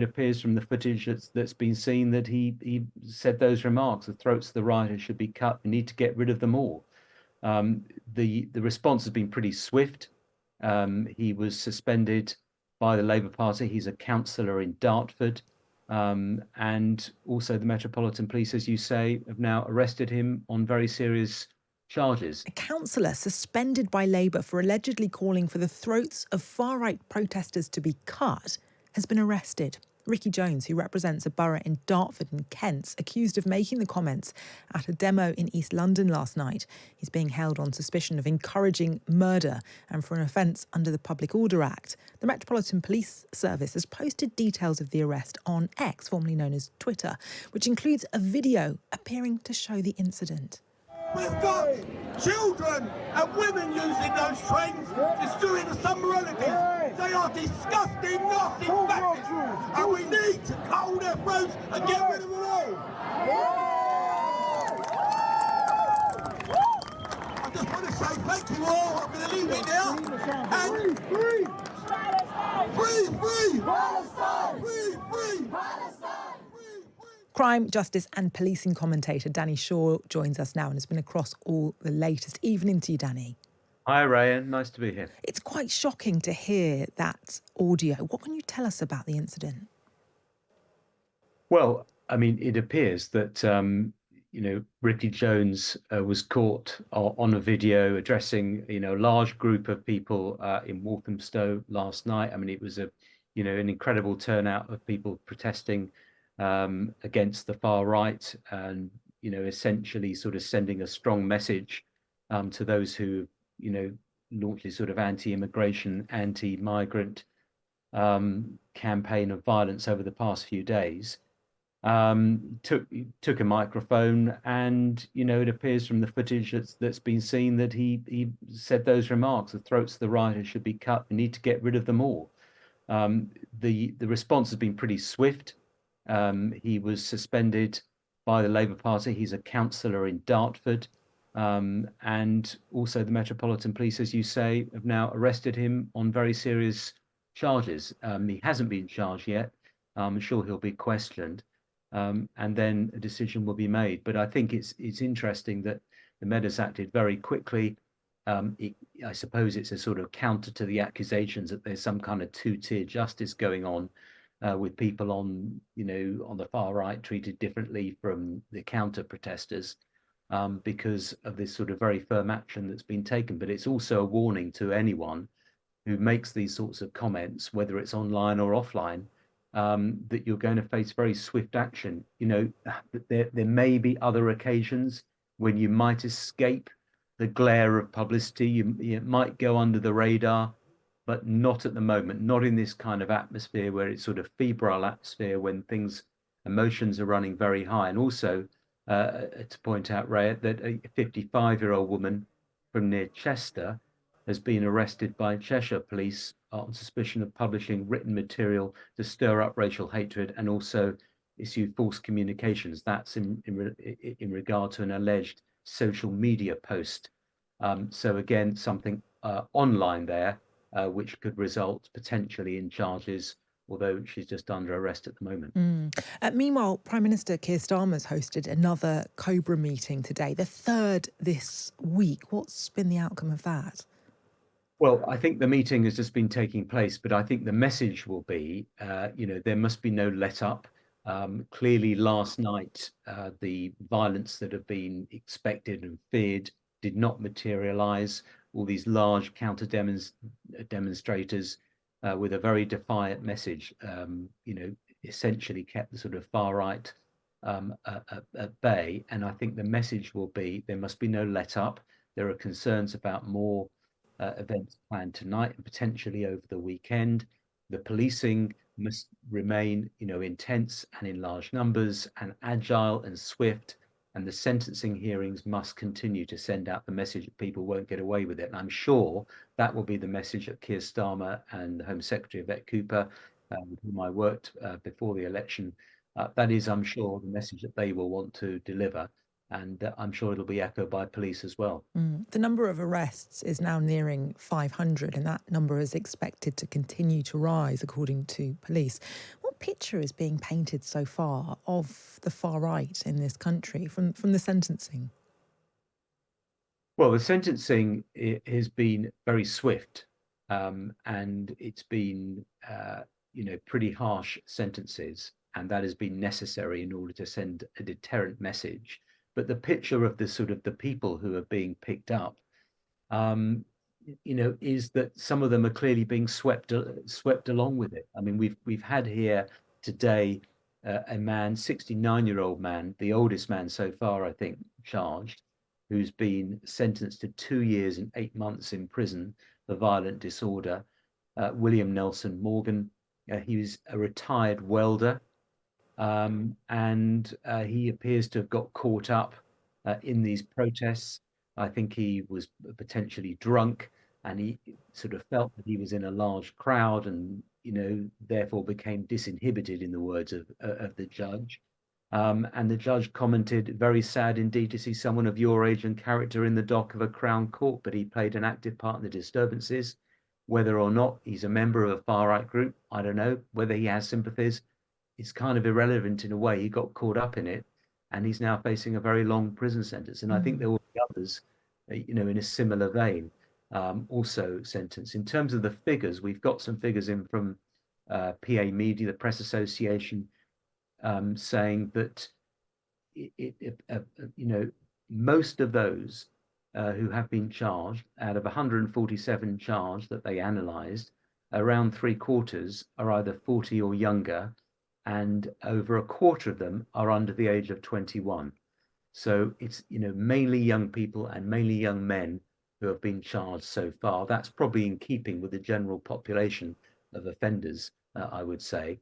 it appears from the footage that's been seen that he said those remarks: the throats of the rioters should be cut. We need to get rid of them all. Um, the response has been pretty swift. He was suspended by the Labour Party. He's a councillor in Dartford. And also the Metropolitan Police, as you say, have now arrested him on very serious charges. A councillor suspended by Labour for allegedly calling for the throats of far-right protesters to be cut has been arrested. Ricky Jones, who represents a borough in Dartford and Kent, accused of making the comments at a demo in East London last night. He's being held on suspicion of encouraging murder and for an offence under the Public Order Act. The Metropolitan Police Service has posted details of the arrest on X, formerly known as Twitter, which includes a video appearing to show the incident. We've got children and women using those trains, destroying the summer holidays. They are disgusting, nasty bastards, and we need to cut all their throats and get rid of them all. I just want to say thank you all. I'm going to leave it now. And free, free, Palestine, free, Palestine. Crime, justice and policing commentator Danny Shaw joins us now and has been across all the latest. Evening to you, Danny. Hi, Ryan. Nice to be here. It's quite shocking to hear that audio. What can you tell us about the incident? Well, I mean, it appears that, Ricky Jones was caught on a video addressing, a large group of people in Walthamstow last night. I mean, it was an incredible turnout of people protesting against the far right, and essentially sort of sending a strong message to those who launched this sort of anti-immigration, anti-migrant campaign of violence over the past few days. Took a microphone, and it appears from the footage that's been seen that he said those remarks: the throats of the rioters should be cut. We need to get rid of them all. The response has been pretty swift. He was suspended by the Labour Party. He's a councillor in Dartford. And also the Metropolitan Police, as you say, have now arrested him on very serious charges. He hasn't been charged yet. I'm sure he'll be questioned. And then a decision will be made. But I think it's interesting that the Met has acted very quickly. I suppose it's a sort of counter to the accusations that there's some kind of two-tier justice going on, with people on the far right treated differently from the counter protesters, because of this sort of very firm action that's been taken. But it's also a warning to anyone who makes these sorts of comments, whether it's online or offline, that you're going to face very swift action. There may be other occasions when you might escape the glare of publicity. You might go under the radar, but not at the moment, not in this kind of atmosphere where it's sort of febrile atmosphere when emotions are running very high. And also to point out, Ray, that a 55-year-old woman from near Chester has been arrested by Cheshire police on suspicion of publishing written material to stir up racial hatred and also issue false communications. That's in regard to an alleged social media post. So again, something online there, which could result potentially in charges, although she's just under arrest at the moment. Meanwhile, Prime Minister Keir Starmer's hosted another Cobra meeting today, the third this week. What's been the outcome of that? Well, I think the meeting has just been taking place, but I think the message will be, there must be no let up. Clearly, last night, the violence that had been expected and feared did not materialize. All these large counter demonstrators with a very defiant message, essentially kept the sort of far right at bay. And I think the message will be there must be no let up. There are concerns about more events planned tonight and potentially over the weekend. The policing must remain, intense and in large numbers and agile and swift. And the sentencing hearings must continue to send out the message that people won't get away with it. And I'm sure that will be the message that Keir Starmer and the Home Secretary Yvette Cooper, with whom I worked before the election, that is, I'm sure, the message that they will want to deliver. And I'm sure it'll be echoed by police as well. The number of arrests is now nearing 500, and that number is expected to continue to rise, according to police. What picture is being painted so far of the far right in this country from the sentencing? Well, the sentencing has been very swift, and it's been, pretty harsh sentences, and that has been necessary in order to send a deterrent message. But the picture of the sort of the people who are being picked up, um, is that some of them are clearly being swept along with it. I mean, we've had here today a man, 69-year-old man, the oldest man so far, I think, charged, who's been sentenced to 2 years and 8 months in prison for violent disorder. William Nelson Morgan. He was a retired welder, and he appears to have got caught up in these protests. I think he was potentially drunk, and he sort of felt that he was in a large crowd, and therefore became disinhibited, in the words of the judge. And the judge commented, "Very sad indeed to see someone of your age and character in the dock of a Crown Court, but he played an active part in the disturbances. Whether or not he's a member of a far right group, I don't know. Whether he has sympathies, it's kind of irrelevant in a way. He got caught up in it, and he's now facing a very long prison sentence. And I think there will be others, in a similar vein, also sentenced. In terms of the figures, we've got some figures in from PA Media, the Press Association, saying that most of those who have been charged, out of 147 charged that they analysed, around 3/4 are either 40 or younger, and over a quarter of them are under the age of 21. So it's mainly young people and mainly young men who have been charged so far. That's probably in keeping with the general population of offenders, I would say.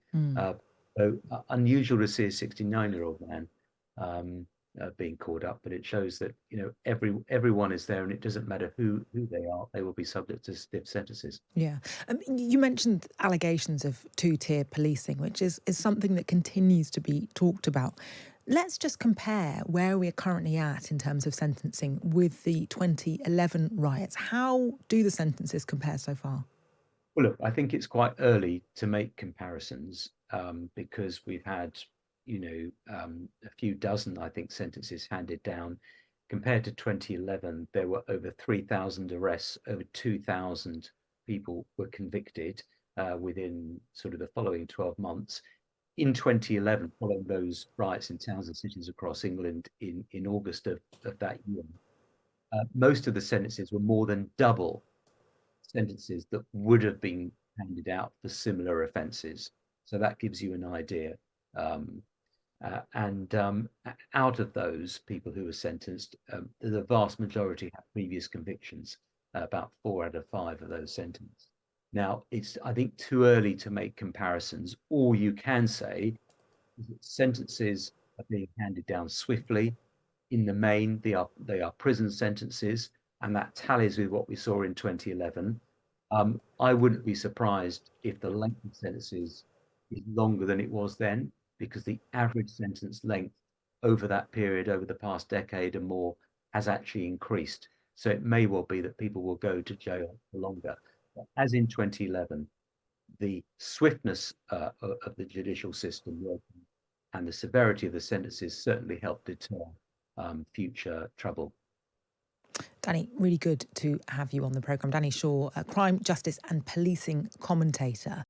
So unusual to see a 69-year-old man being caught up, but it shows that everyone is there, and it doesn't matter who they are; they will be subject to stiff sentences. Yeah. You mentioned allegations of two-tier policing, which is something that continues to be talked about. Let's just compare where we are currently at in terms of sentencing with the 2011 riots. How do the sentences compare so far? Well, look, I think it's quite early to make comparisons, because we've had, a few dozen, I think, sentences handed down. Compared to 2011, there were over 3,000 arrests, over 2,000 people were convicted within sort of the following 12 months. In 2011, following those riots in towns and cities across England in August of that year, most of the sentences were more than double sentences that would have been handed out for similar offences. So that gives you an idea. And out of those people who were sentenced, the vast majority have previous convictions. About 4 out of 5 of those sentenced. Now, it's, I think, too early to make comparisons. All you can say is that sentences are being handed down swiftly. In the main, they are prison sentences, and that tallies with what we saw in 2011. I wouldn't be surprised if the length of sentences is longer than it was then, because the average sentence length over that period, over the past decade and more, has actually increased. So it may well be that people will go to jail for longer. But as in 2011, the swiftness of the judicial system working and the severity of the sentences certainly helped deter future trouble. Danny, really good to have you on the programme. Danny Shaw, a crime, justice and policing commentator.